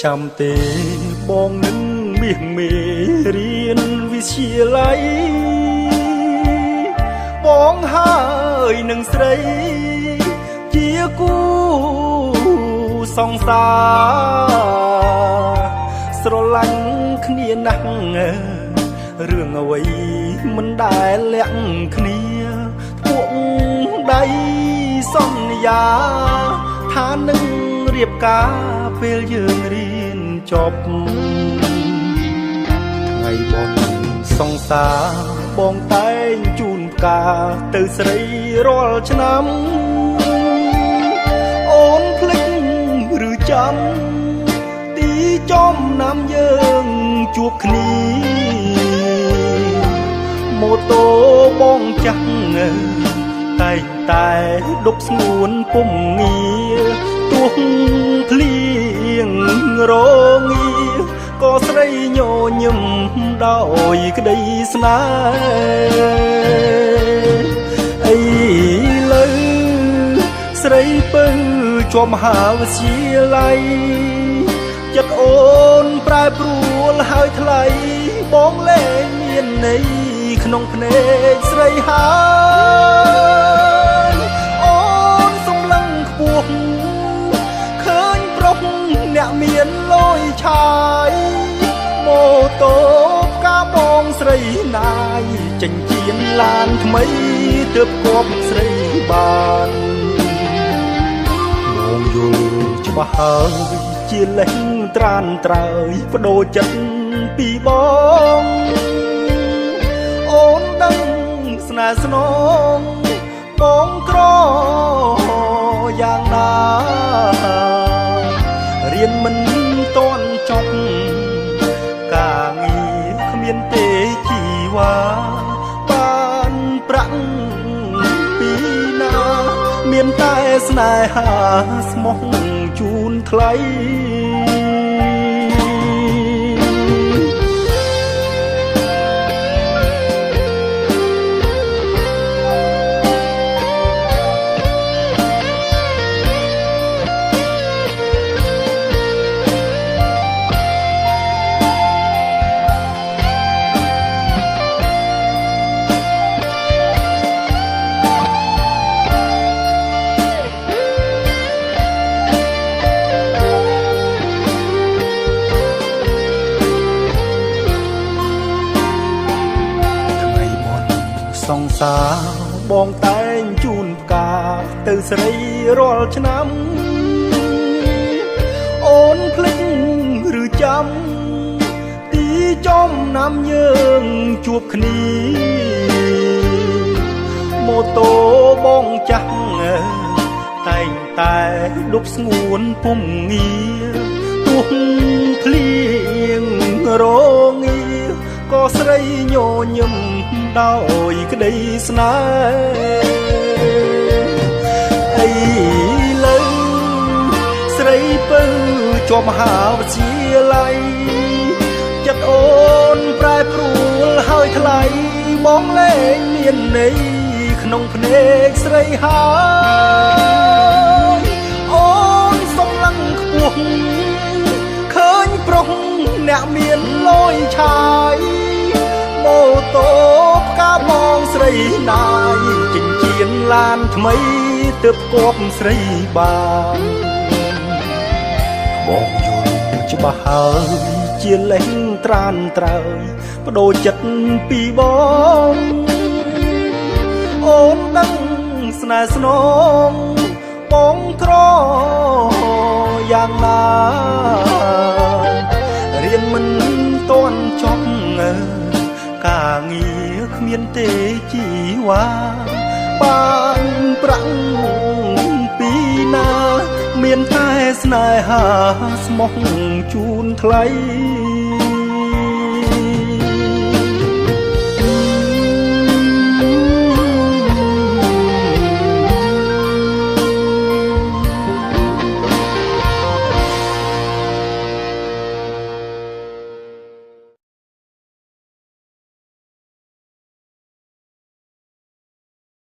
ចាំទេបងនឹងមាសមេរៀនវិទ្យាល័យបងហើយនឹងស្រីជាគូសង្សារស្រឡាញ់គ្នាណាស់រឿងអ្វីមិនដែលលាក់គ្នាពួកដៃសន្យាថានឹងរៀបការពេលយើងរៀនចប់ថ្ងៃបុណ្យសង្សារបងតែងជូនផ្កាទៅស្រីរាល់ឆ្នាំអូនភ្លេចឬចាំទីចំណាំយើងជួបគ្នាម៉ូតូបងចាស់តែងតែដប់ស្ងួនពុំងារទោះភ្លៀងរងាក៏ស្រីញញឹមដោយក្តីស្នេហ៍អីលើស្រីពៅជាប់មហាវិទ្យាល័យចិត្តអូនប្រែប្រួលហើយថ្លៃបងលែងមានន័យក្នុងភ្នែកស្រីហើយអូនសំឡឹងខ្ពស់ឃើញប្រុសអ្នកមានលយឆាយម៉ូតូផ្កាបងស្រីណាយចេញជៀនឡានថ្មីទើបគប់ស្រីបានបងយល់ច្បាស់ហើយជាលេងត្រានត្រើយបដូរចិត្តពីបងអូនដឹងស្នេហ៍ស្នងបងក្រយ៉ាងណារៀនមិនទាន់ចប់ការងារគ្មានទេជីវ៉ាបានប្រាក់ពីណាមានតែស្នេហាស្មោះជូនថ្លៃសង្សារបងតែងជូនផ្កាទៅស្រីរាល់ឆ្នាំអូនភ្លេចឬចាំទីចំណាំយើងជួបគ្នាម៉ូតូបងចាស់តែងតែដប់ស្ងួនពុំងារទោះភ្លៀងរងាក៏ស្រីញញឹមដោយក្តីស្នេហ៍អីលើស្រីពៅជាប់មហាវិទ្យាល័យចិត្តអូនប្រែប្រួលហើយថ្លៃបងលែងមានន័យក្នុងភ្នែកស្រីហើយអូនសំឡឹងខ្ពស់ឃើញប្រុសអ្នកមានលយឆាយម៉ូតូផ្កាបងស្រីណាយចិញ្ចៀនឡានថ្មីទើបគប់ស្រីបានបងយល់ច្បាស់ហើយជាលេងត្រានត្រើយបដូរចិត្តពីបងអូនដឹងស្នេហ៍ស្នងបងក្រយ៉ាងណារៀនមិនទាន់ចប់ការងារគ្មានទេជីវ៉ាបានប្រាក់ពីណាមានតែស្នេហាស្មោះជូនថ្លៃ